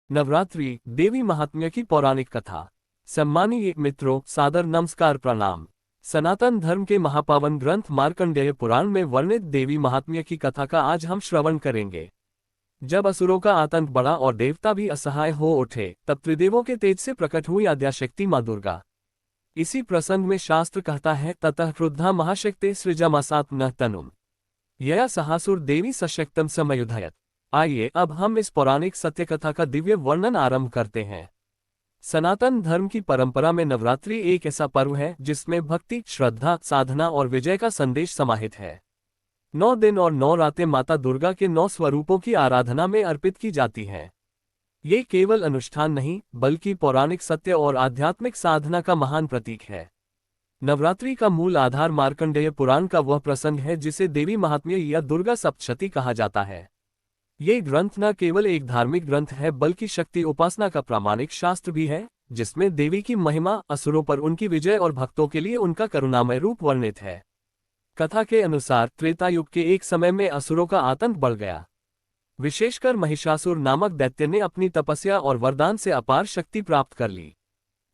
नवरात्रि देवी महात्म्य की पौराणिक कथा। सम्मानीय मित्रों, सादर नमस्कार प्रणाम। सनातन धर्म के महापावन ग्रंथ मार्कंडेय पुराण में वर्णित देवी महात्म्य की कथा का आज हम श्रवण करेंगे। जब असुरों का आतंक बढ़ा और देवता भी असहाय हो उठे, तब त्रिदेवों के तेज से प्रकट हुई आद्याशक्ति मां दुर्गा। इसी प्रसंग में शास्त्र कहता है, ततः क्रुद्धा महाशक्ति सृजमासात् नः तनुम् यया सहासुर देवी सशक्तम समयुधयत्। आइए अब हम इस पौराणिक सत्य कथा का दिव्य वर्णन आरंभ करते हैं। सनातन धर्म की परंपरा में नवरात्रि एक ऐसा पर्व है जिसमें भक्ति, श्रद्धा, साधना और विजय का संदेश समाहित है। 9 दिन और 9 रातें माता दुर्गा के 9 स्वरूपों की आराधना में अर्पित की जाती हैं। ये केवल अनुष्ठान नहीं, बल्कि पौराणिक सत्य और आध्यात्मिक साधना का महान प्रतीक है। नवरात्रि का मूल आधार मार्कंडेय पुराण का वह प्रसंग है जिसे देवी महात्म्य या दुर्गा सप्तशती कहा जाता है। ये ग्रंथ न केवल एक धार्मिक ग्रंथ है, बल्कि शक्ति उपासना का प्रामाणिक शास्त्र भी है, जिसमें देवी की महिमा, असुरों पर उनकी विजय और भक्तों के लिए उनका करुणामय रूप वर्णित है। कथा के अनुसार त्रेता युग के एक समय में असुरों का आतंक बढ़ गया। विशेषकर महिषासुर नामक दैत्य ने अपनी तपस्या और वरदान से अपार शक्ति प्राप्त कर ली।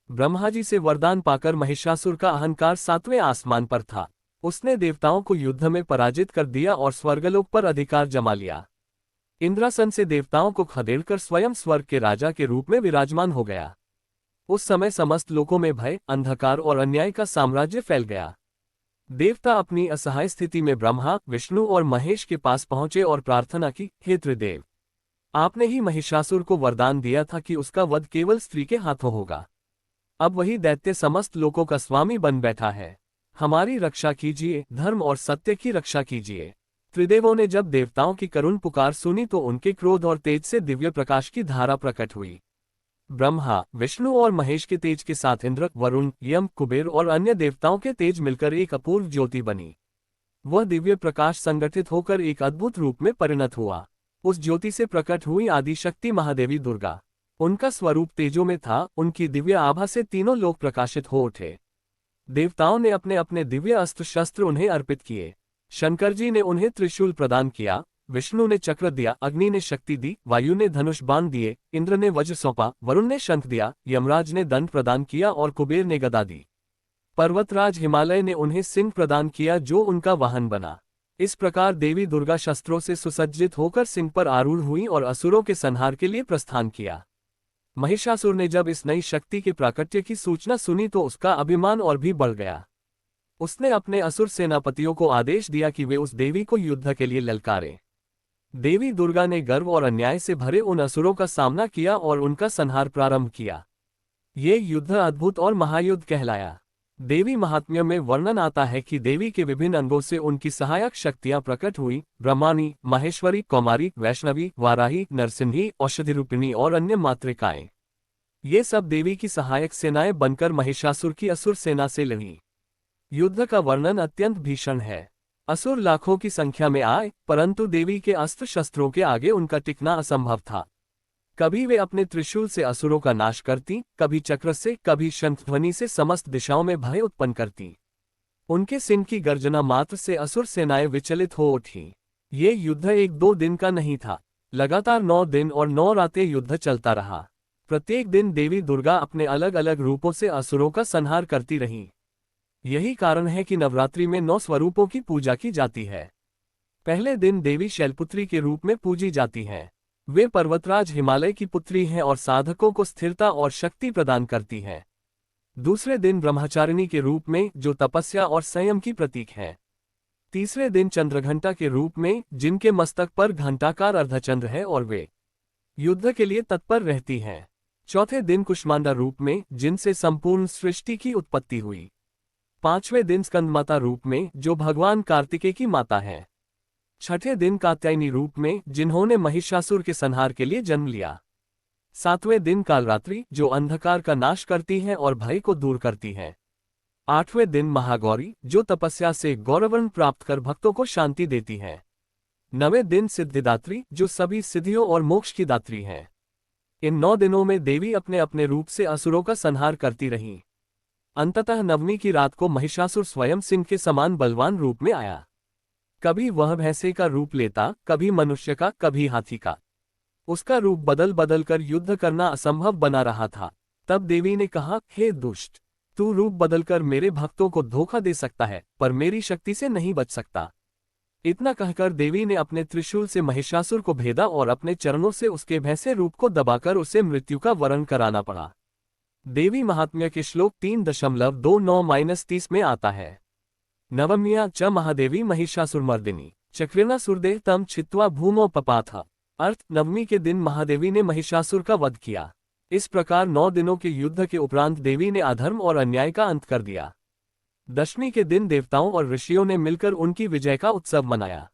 ब्रह्मा जी से वरदान पाकर महिषासुर का अहंकार 7वें आसमान पर था। उसने देवताओं को युद्ध में पराजित कर दिया और स्वर्गलोक पर अधिकार जमा लिया। इंद्रासन से देवताओं को खदेड़कर स्वयं स्वर्ग के राजा के रूप में विराजमान हो गया। उस समय समस्त लोकों में भय, अंधकार और अन्याय का साम्राज्य फैल गया। देवता अपनी असहाय स्थिति में ब्रह्मा, विष्णु और महेश के पास पहुंचे और प्रार्थना की, हे त्रिदेव, आपने ही महिषासुर को वरदान दिया था कि उसका वध केवल स्त्री के हाथों होगा। अब वही दैत्य समस्त लोकों का स्वामी बन बैठा है। हमारी रक्षा कीजिए, धर्म और सत्य की रक्षा कीजिए। त्रिदेवों ने जब देवताओं की करुण पुकार सुनी तो उनके क्रोध और तेज से दिव्य प्रकाश की धारा प्रकट हुई। ब्रह्मा, विष्णु और महेश के तेज के साथ इंद्र, वरुण, यम, कुबेर और अन्य देवताओं के तेज मिलकर एक अपूर्व ज्योति बनी। वह दिव्य प्रकाश संगठित होकर एक अद्भुत रूप में परिणत हुआ। उस ज्योति से प्रकट हुई आदिशक्ति महादेवी दुर्गा। उनका स्वरूप तेजों में था। उनकी दिव्य आभा से तीनों लोक प्रकाशित हो उठे। देवताओं ने अपने अपने दिव्य अस्त्र शस्त्र उन्हें अर्पित किए। शंकर जी ने उन्हें त्रिशूल प्रदान किया, विष्णु ने चक्र दिया, अग्नि ने शक्ति दी, वायु ने धनुष बाण दिए, इंद्र ने वज्र सौंपा, वरुण ने शंख दिया, यमराज ने दंड प्रदान किया और कुबेर ने गदा दी। पर्वतराज हिमालय ने उन्हें सिंह प्रदान किया जो उनका वाहन बना। इस प्रकार देवी दुर्गा शस्त्रों से सुसज्जित होकर सिंह पर आरूढ़ हुई और असुरों के संहार के लिए प्रस्थान किया। महिषासुर ने जब इस नई शक्ति के प्राकट्य की सूचना सुनी तो उसका अभिमान और भी बढ़ गया। उसने अपने असुर सेनापतियों को आदेश दिया कि वे उस देवी को युद्ध के लिए ललकारें। देवी दुर्गा ने गर्व और अन्याय से भरे उन असुरों का सामना किया और उनका संहार प्रारंभ किया। ये युद्ध अद्भुत और महायुद्ध कहलाया। देवी महात्म्य में वर्णन आता है कि देवी के विभिन्न अंगों से उनकी सहायक शक्तियां प्रकट हुई। ब्रह्माणी, माहेश्वरी, कौमारी, वैष्णवी, वाराही, नरसिंही, औषधिरूपिणी और अन्य मातृकाएं, ये सब देवी की सहायक सेनाएं बनकर महिषासुर की असुर सेना से लड़ी। युद्ध का वर्णन अत्यंत भीषण है। असुर लाखों की संख्या में आए, परंतु देवी के अस्त्र शस्त्रों के आगे उनका टिकना असंभव था। कभी वे अपने त्रिशूल से असुरों का नाश करती, कभी चक्र से, कभी शंख ध्वनि से समस्त दिशाओं में भय उत्पन्न करती। उनके सिंह की गर्जना मात्र से असुर सेनाएं विचलित हो उठी। ये युद्ध 1-2 दिन का नहीं था। लगातार 9 दिन और 9 रातें युद्ध चलता रहा। प्रत्येक दिन देवी दुर्गा अपने अलग अलग रूपों से असुरों का संहार करती रहीं। यही कारण है कि नवरात्रि में 9 स्वरूपों की पूजा की जाती है। पहले दिन देवी शैलपुत्री के रूप में पूजी जाती हैं। वे पर्वतराज हिमालय की पुत्री हैं और साधकों को स्थिरता और शक्ति प्रदान करती हैं। दूसरे दिन ब्रह्मचारिणी के रूप में, जो तपस्या और संयम की प्रतीक है। तीसरे दिन चंद्रघंटा के रूप में, जिनके मस्तक पर घंटाकार अर्धचंद्र है और वे युद्ध के लिए तत्पर रहती हैं। चौथे दिन कुष्मांडा रूप में, जिनसे संपूर्ण सृष्टि की उत्पत्ति हुई। पांचवें दिन स्कंदमाता रूप में, जो भगवान कार्तिकेय की माता है। छठे दिन कात्यायनी रूप में, जिन्होंने महिषासुर के संहार के लिए जन्म लिया। सातवें दिन कालरात्रि, जो अंधकार का नाश करती है और भय को दूर करती है। आठवें दिन महागौरी, जो तपस्या से गौरवर्ण प्राप्त कर भक्तों को शांति देती है। नवें दिन सिद्धिदात्री, जो सभी सिद्धियों और मोक्ष की दात्री है। इन 9 दिनों में देवी अपने अपने रूप से असुरों का संहार करती रहीं। अंततः नवमी की रात को महिषासुर स्वयं सिंह के समान बलवान रूप में आया। कभी वह भैंसे का रूप लेता, कभी मनुष्य का, कभी हाथी का। उसका रूप बदल बदल कर युद्ध करना असंभव बना रहा था। तब देवी ने कहा, हे दुष्ट, तू रूप बदलकर मेरे भक्तों को धोखा दे सकता है, पर मेरी शक्ति से नहीं बच सकता। इतना कहकर देवी ने अपने त्रिशूल से महिषासुर को भेदा और अपने चरणों से उसके भैंसे रूप को दबाकर उसे मृत्यु का वरण कराना पड़ा। देवी महात्म्य के श्लोक 3.29-30 में आता है। नवम्या च महादेवी महिषासुरमर्दिनी चक्रेण सुरदेह तम छित्त्वा भूमौ पपाथ। अर्थ, नवमी के दिन महादेवी ने महिषासुर का वध किया। इस प्रकार 9 दिनों के युद्ध के उपरांत देवी ने अधर्म और अन्याय का अंत कर दिया। दशमी के दिन देवताओं और ऋषियों ने मिलकर उनकी विजय का उत्सव मनाया।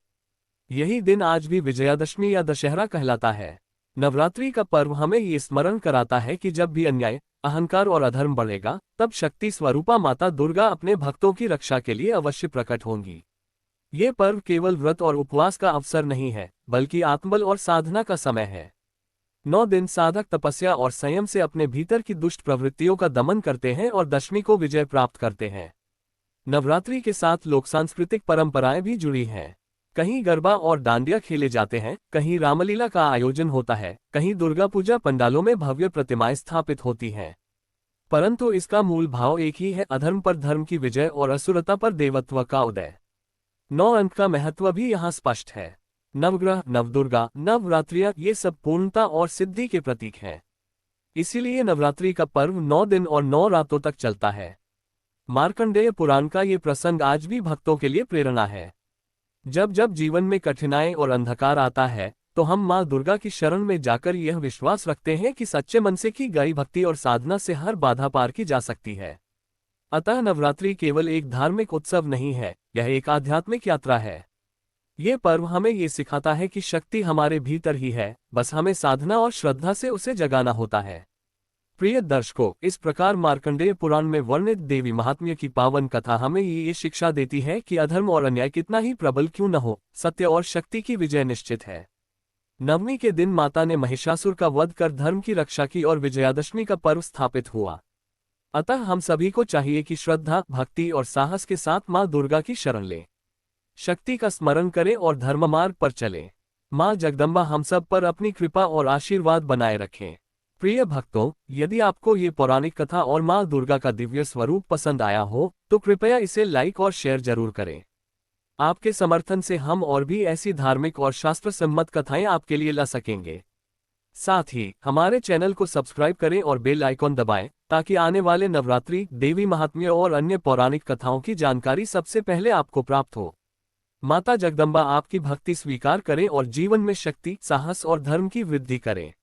यही दिन आज भी विजयादशमी या दशहरा कहलाता है। नवरात्रि का पर्व हमें ये स्मरण कराता है कि जब भी अन्याय, अहंकार और अधर्म बढ़ेगा, तब शक्ति स्वरूपा माता दुर्गा अपने भक्तों की रक्षा के लिए अवश्य प्रकट होंगी। ये पर्व केवल व्रत और उपवास का अवसर नहीं है, बल्कि आत्मबल और साधना का समय है। 9 दिन साधक तपस्या और संयम से अपने भीतर की दुष्ट प्रवृत्तियों का दमन करते हैं और दशमी को विजय प्राप्त करते हैं। नवरात्रि के साथ लोक सांस्कृतिक परंपराएं भी जुड़ी हैं। कहीं गरबा और डांडिया खेले जाते हैं, कहीं रामलीला का आयोजन होता है, कहीं दुर्गा पूजा पंडालों में भव्य प्रतिमाएं स्थापित होती हैं। परंतु इसका मूल भाव एक ही है, अधर्म पर धर्म की विजय और असुरता पर देवत्व का उदय। 9 अंक का महत्व भी यहाँ स्पष्ट है। नवग्रह, नवदुर्गा, नवरात्रियां ये सब पूर्णता और सिद्धि के प्रतीक हैं। इसीलिए नवरात्रि का पर्व 9 दिन और 9 रातों तक चलता है। मार्कंडेय पुराण का ये प्रसंग आज भी भक्तों के लिए प्रेरणा है। जब जब जीवन में कठिनाई और अंधकार आता है, तो हम माँ दुर्गा की शरण में जाकर यह विश्वास रखते हैं कि सच्चे मन से की गई भक्ति और साधना से हर बाधा पार की जा सकती है। अतः नवरात्रि केवल एक धार्मिक उत्सव नहीं है, यह एक आध्यात्मिक यात्रा है। ये पर्व हमें ये सिखाता है कि शक्ति हमारे भीतर ही है, बस हमें साधना और श्रद्धा से उसे जगाना होता है। प्रिय दर्शकों, इस प्रकार मार्कंडेय पुराण में वर्णित देवी महात्म्य की पावन कथा हमें ये शिक्षा देती है कि अधर्म और अन्याय कितना ही प्रबल क्यों न हो, सत्य और शक्ति की विजय निश्चित है। नवमी के दिन माता ने महिषासुर का वध कर धर्म की रक्षा की और विजयादशमी का पर्व स्थापित हुआ। अतः हम सभी को चाहिए कि श्रद्धा, भक्ति और साहस के साथ माँ दुर्गा की शरण लें, शक्ति का स्मरण करें और धर्ममार्ग पर चलें। माँ जगदम्बा हम सब पर अपनी कृपा और आशीर्वाद बनाए रखें। प्रिय भक्तों, यदि आपको ये पौराणिक कथा और माँ दुर्गा का दिव्य स्वरूप पसंद आया हो, तो कृपया इसे लाइक और शेयर जरूर करें। आपके समर्थन से हम और भी ऐसी धार्मिक और शास्त्र सम्मत कथाएं आपके लिए ला सकेंगे। साथ ही हमारे चैनल को सब्सक्राइब करें और बेल आइकॉन दबाएं, ताकि आने वाले नवरात्रि, देवी महात्म्य और अन्य पौराणिक कथाओं की जानकारी सबसे पहले आपको प्राप्त हो। माता जगदम्बा आपकी भक्ति स्वीकार करें और जीवन में शक्ति, साहस और धर्म की वृद्धि करें।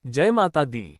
जय माता दी।